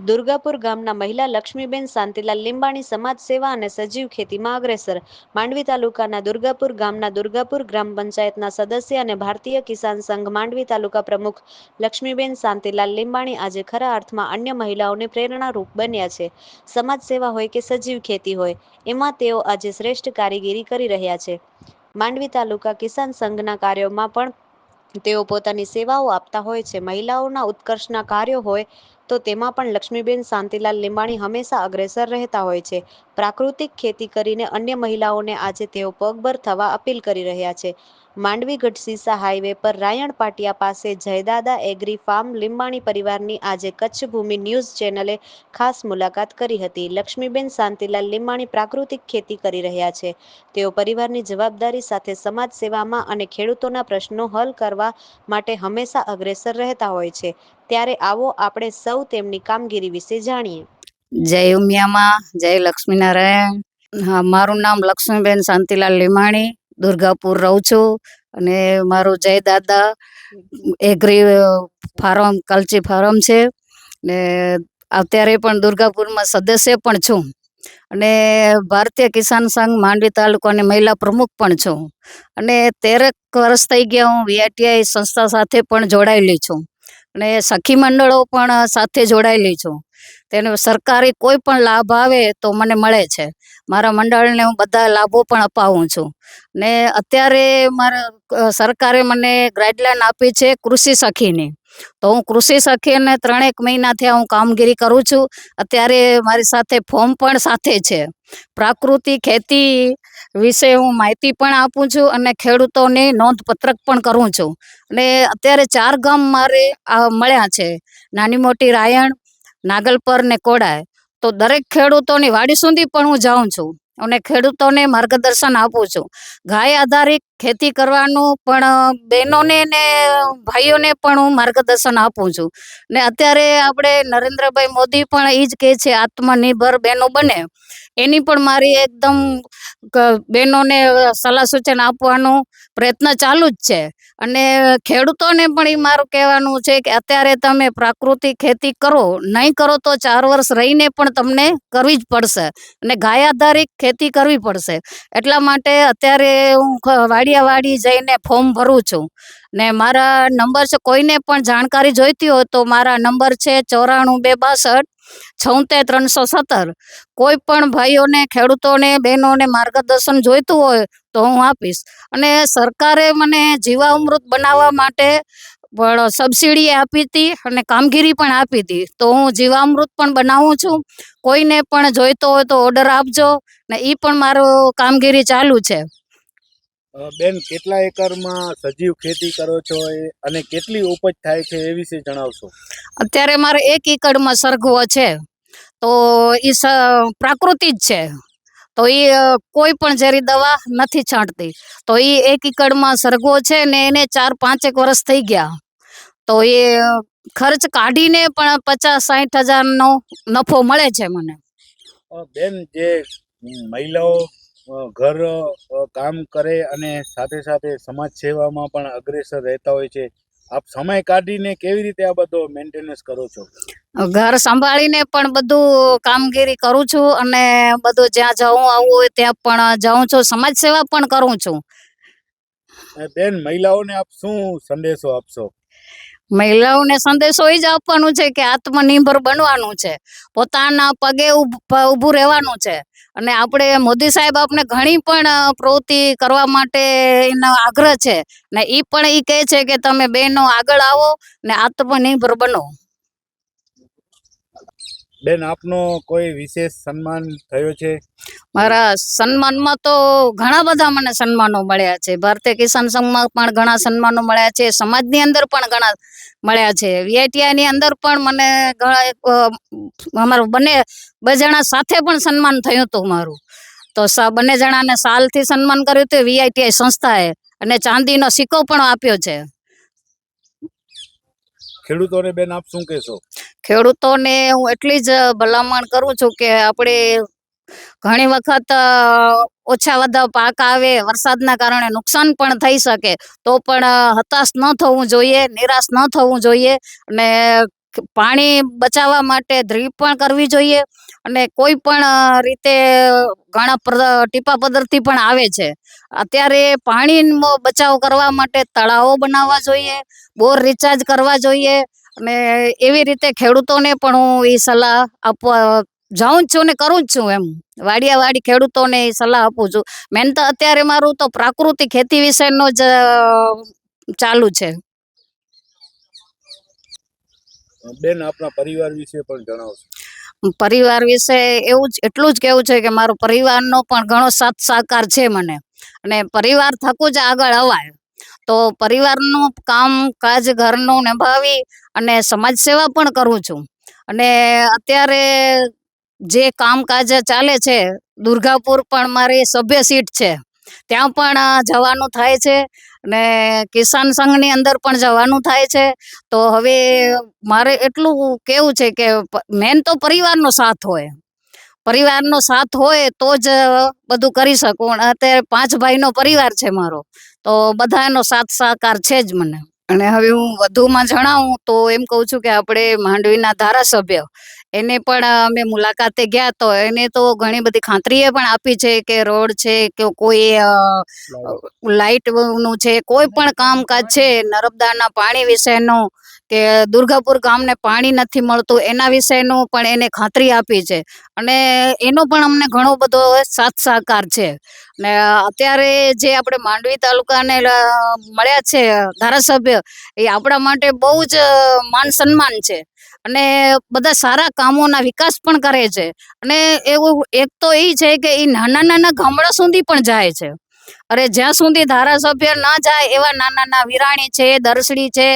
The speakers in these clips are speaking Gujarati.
દુર્ગાપુર ગામના મહિલા લક્ષ્મીબેન શાંતિલાલ લીંબાણી સમાજ સેવા અને સજીવ ખેતીમાં અગ્રેસર. માંડવી તાલુકાના દુર્ગાપુર ગામના દુર્ગાપુર ગ્રામ પંચાયતના સદસ્ય અને ભારતીય કિસાન સંઘ માંડવી તાલુકા પ્રમુખ લક્ષ્મીબેન શાંતિલાલ લીંબાણી આજે ખરા અર્થમાં અન્ય મહિલાઓને પ્રેરણારૂપ બન્યા છે. સમાજ સેવા હોય કે સજીવ ખેતી હોય, એમાં તેઓ આજે શ્રેષ્ઠ કારીગીરી કરી રહ્યા છે. માંડવી તાલુકા કિસાન સંઘના કાર્યોમાં પણ તેઓ પોતાની સેવાઓ આપતા હોય છે. મહિલાઓના ઉત્કર્ષના કાર્યો હોય તો તેમાં પણ લક્ષ્મીબેન શાંતિલાલ લીંબાણી હંમેશા અગ્રેસર રહેતા હોય છે. પ્રાકૃતિક ખેતી કરીને અન્ય મહિલાઓને આજે તેઓ પગભર થવા અપીલ કરી રહ્યા છે. માંડવી ગઢસીસા હાઈવે પર રાયણ પાટિયા પાસે જયદાદા એગ્રી ફાર્મ લીંબાણી પરિવારની આજે કચ્છ ભૂમિ ન્યૂઝ ચેનલે ખાસ મુલાકાત કરી હતી. લક્ષ્મીબેન શાંતિલાલ લીંબાણી પ્રાકૃતિક ખેતી કરી રહ્યા છે. તેઓ પરિવારની જવાબદારી સાથે સમાજ સેવામાં અને ખેડૂતોના પ્રશ્નો હલ કરવા માટે હંમેશા અગ્રેસર રહેતા હોય છે. ત્યારે આવો આપણે સૌ તેમની કામગીરી વિશે જાણીએ. જય ઉમિયામાં, જય લક્ષ્મીનારાયણ. હા, મારું નામ લક્ષ્મીબેન શાંતિલાલ લીંબાણી, દુર્ગાપુર રહું છું. અને મારું જય દાદા એગ્રી ફાર્મ કલ્ચી ફાર્મ છે. ને અત્યારે પણ દુર્ગાપુરમાં સદસ્ય પણ છું. અને ભારતીય કિસાન સંઘ માંડવી તાલુકાની મહિલા પ્રમુખ પણ છું. અને 13 વર્ષ થઈ ગયા હું VITI સંસ્થા સાથે પણ જોડાયેલી છું. અને સખી મંડળો પણ સાથે જોડાયેલી છું. તેને સરકારી કોઈ પણ લાભ આવે તો મને મળે છે. મારા મંડળને હું બધા લાભો પણ અપાવું છું. ને અત્યારે મારા સરકારે મને ગાઈડલાઈન આપી છે કૃષિ સખીની. તો હું કૃષિ સખીને 3 મહિનાથી હું કામગીરી કરું છું. અત્યારે મારી સાથે ફોર્મ પણ સાથે છે. પ્રાકૃતિક ખેતી વિશે હું માહિતી પણ આપું છું અને ખેડૂતોને નોંધપત્રક પણ કરું છું. અને અત્યારે 4 ગામ મારે મળ્યા છે, નાની મોટી રાયણ, નાગલપર ને કોડાય. તો દરેક ખેડૂતોની વાડી સુધી પણ હું જાઉં છું અને ખેડૂતોને માર્ગદર્શન આપું છું. ગાય આધારિત ખેતી કરવાનું પણ બહેનોને ને ભાઈઓને પણ હું માર્ગદર્શન આપું છું. ને અત્યારે આપણે નરેન્દ્રભાઈ મોદી પણ એ જ કહે છે આત્મનિર્ભર બહેનો બને. એની પણ મારી એકદમ બહેનોને સલાહ સૂચન આપવાનો પ્રયત્ન ચાલુ જ છે. અને ખેડૂતોને પણ એ મારું કહેવાનું છે કે અત્યારે તમે પ્રાકૃતિક ખેતી કરો, નહીં કરો તો 4 વર્ષ રહીને પણ તમને કરવી જ પડશે. અને ગાય આધારિત ખેતી કરવી પડશે. એટલા માટે અત્યારે હું વાડી જઈને ફોર્મ ભરું છું. ને મારા નંબર છે, કોઈને પણ જાણકારી જોઈતી હોય તો મારા નંબર છે 94 262 76 317. કોઈ પણ ભાઈઓને, ખેડૂતોને, બહેનોને માર્ગદર્શન જોઈતું હોય તો હું આપીશ. અને સરકારે મને જીવામૃત બનાવવા માટે પણ સબસિડી આપી હતી અને કામગીરી પણ આપી હતી. તો હું જીવામૃત પણ બનાવું છું. કોઈને પણ જોઈતો હોય તો ઓર્ડર આપજો. ને એ પણ મારું કામગીરી ચાલુ છે. બેન, કેટલા એકરમાં સજીવ ખેતી કરો છો અને કેટલી ઉપજ થાય છે એ વિશે જણાવશો? અત્યારે મારે 1 એકડમાં સરગવો છે. તો એ પ્રાકૃતિક છે. તો એ કોઈ પણ ઝેરી દવા નથી છાંટતી. તો એ 1 એકડમાં સરગવો છે ને એને 4-5 વર્ષ થઈ ગયા. તો એ ખર્ચ કાઢીને પણ 50-60 હજારનો નફો મળે છે મને. બેન, જે મહિલાઓ ઘર કામ કરે અને સાથે સાથે સમાજ સેવામાં પણ અગ્રેસર રહેતા હોય છે, આપ સમય કાઢીને કેવી રીતે આ બધો મેન્ટેનન્સ કરો છો? ઘર સંભાળીને પણ બધું કામગીરી કરું છું અને બધું જ્યાં જવું આવવું હોય ત્યાં પણ જાઉં છું. સમાજ સેવા પણ કરું છું. બેન, મહિલાઓને આપ શું સંદેશો આપશો? મહિલાઓને સંદેશો એ જ આપવાનો છે કે આત્મનિર્ભર બનવાનું છે, પોતાના પગે ઊભું રહેવાનું છે. અને આપણે મોદી સાહેબ આપણે ઘણી પણ પ્રવૃત્તિ કરવા માટે એનો આગ્રહ છે. ને એ પણ એ કહે છે કે તમે બહેનો આગળ આવો ને આત્મનિર્ભર બનો. બેન, આપનો કોઈ વિશેષ સન્માન થયો છે? મારા સન્માનમાં તો ઘણા બધા મને સન્માનો મળ્યા છે. ભારતીય કિસાન સંઘમાં પણ ઘણા સન્માનો મળ્યા છે. સમાજની અંદર પણ ઘણા મળ્યા છે. VITIની અંદર પણ મને ઘણા અમારું બે જણા સાથે પણ સન્માન થયું હતું મારું. તો બંને જણાને સાલથી સન્માન કર્યું હતું VITI સંસ્થાએ અને ચાંદીનો સિક્કો પણ આપ્યો છે. ખેડૂતોને બેન આપ શું કહેશો? ખેડૂતોને હું એટલી જ ભલામણ કરું છું કે આપણે ઘણી વખત ઓછા વધા પાક આવે, વરસાદના કારણે નુકસાન પણ થઈ શકે, તો પણ હતાશ ન થવું જોઈએ, નિરાશ ન થવું જોઈએ. અને પાણી બચાવવા માટે ડ્રીપ પણ કરવી જોઈએ અને કોઈ પણ રીતે ઘણા ટીપા પદ્ધતિ પણ આવે છે. અત્યારે પાણીનો બચાવ કરવા માટે તળાવો બનાવવા જોઈએ, બોર રિચાર્જ કરવા જોઈએ અને એવી રીતે ખેડૂતોને પણ હું એ સલાહ આપવા જાઉં જ છું ને કરું જ છું. એમ વાડિયા ખેડૂતોને એ સલાહ આપું છું. મેન તો અત્યારે મારું તો પ્રાકૃતિક ખેતી વિશેનો જ ચાલુ છે. બેન, આપના પરિવાર વિશે પણ જણાવશો? પરિવાર વિશે એટલું જ કેવું છે કે મારો પરિવારનો પણ ઘણો સાથ સહકાર છે મને, અને પરિવાર થકી જ આગળ અવાય. તો પરિવારનું કાજ ઘરનું નિભાવી અને સમાજ સેવા પણ કરું છું. અને અત્યારે જે કામકાજ ચાલે છે, દુર્ગાપુર પણ મારી સભ્ય સીટ છે, ત્યાં પણ જવાનું થાય છે અને કિસાન સંઘની અંદર પણ જવાનું થાય છે. તો હવે મારે એટલું કેવું છે કે મેન તો પરિવારનો સાથ હોય. પરિવારનો સાથ હોય તો જ બધું કરી શકું. અત્યારે 5 ભાઈનો પરિવાર છે મારો, તો બધાનો સાથ સહકાર છે જ મને. અને હવે હું વધુમાં જણાવું તો એમ કહું છું કે આપણે માંડવીના ધારાસભ્ય એને પણ અમે મુલાકાતે ગયા, તો એને તો ઘણી બધી ખાતરીએ પણ આપી છે કે રોડ છે કે કોઈ લાઇટનું છે, કોઈ પણ કામકાજ છે, નર્મદાના પાણી વિશેનું કે દુર્ગાપુર ગામને પાણી નથી મળતું એના વિશેનું પણ એને ખાતરી આપી છે. અને એનો પણ અમને ઘણો બધો સાથ સહકાર છે. ને અત્યારે જે આપણે માંડવી તાલુકાને મળ્યા છે ધારાસભ્ય, એ આપણા માટે બહુ જ માન સન્માન છે. અને બધા સારા કામોના વિકાસ પણ કરે છે. અને એવું એક તો એ છે કે એ નાના નાના ગામડા સુધી પણ જાય છે. અરે જ્યાં સુધી ધારાસભ્ય ના જાય એવા નાના વિરાણી છે, દરસડી છે,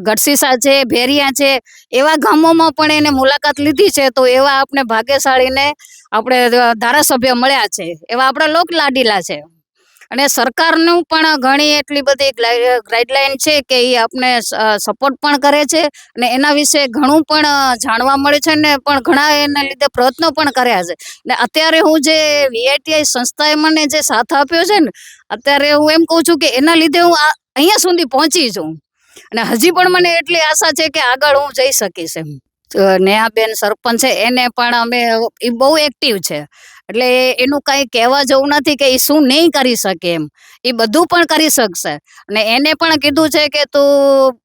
ગઢસીસા છે, ભેરિયા છે, એવા ગામોમાં પણ એને મુલાકાત લીધી છે. તો એવા આપણે ભાગ્યશાળીને આપણે ધારાસભ્ય મળ્યા છે, એવા આપણા લોક લાડીલા છે. અને સરકારનું પણ ઘણી એટલી બધી ગાઈડલાઈન છે કે એ આપણે સપોર્ટ પણ કરે છે અને એના વિશે ઘણું પણ જાણવા મળે છે ને પણ ઘણા એના લીધે પ્રયત્નો પણ કર્યા છે. ને અત્યારે હું જે VITI સંસ્થાએ મને જે સાથ આપ્યો છે ને, અત્યારે હું એમ કહું છું કે એના લીધે હું અહીંયા સુધી પહોંચી છું. અને હજી પણ મને એટલી આશા છે કે આગળ હું જઈ શકીશ. એમ નેહાબેન સરપંચ છે, એને પણ અમે એ બહુ એક્ટિવ છે, એટલે એનું કાંઈ કહેવા જેવું નથી કે એ શું નહીં કરી શકે. એમ એ બધું પણ કરી શકશે. અને એને પણ કીધું છે કે તું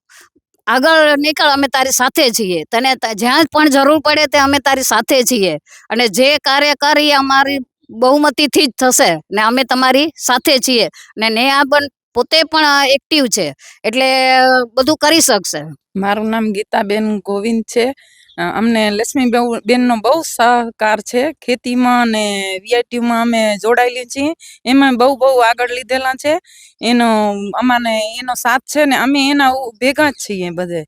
આગળ નીકળ, અમે તારી સાથે છીએ, તને જ્યાં પણ જરૂર પડે ત્યાં અમે તારી સાથે છીએ. અને જે કાર્ય કરી અમારી બહુમતીથી જ થશે ને અમે તમારી સાથે છીએ. ને નેહાબેન પોતે પણ એક્ટિવ છે, એટલે બધું કરી શકશે. મારું નામ ગીતાબેન ગોવિંદ છે. અમને લક્ષ્મીબેનનો બહુ સહકાર છે. ખેતીમાં અને VITમાં અમે જોડાયેલી છીએ, એમાં બહુ આગળ લીધેલા છે. એનો સાથ છે ને અમે એના ભેગા જ છીએ બધે.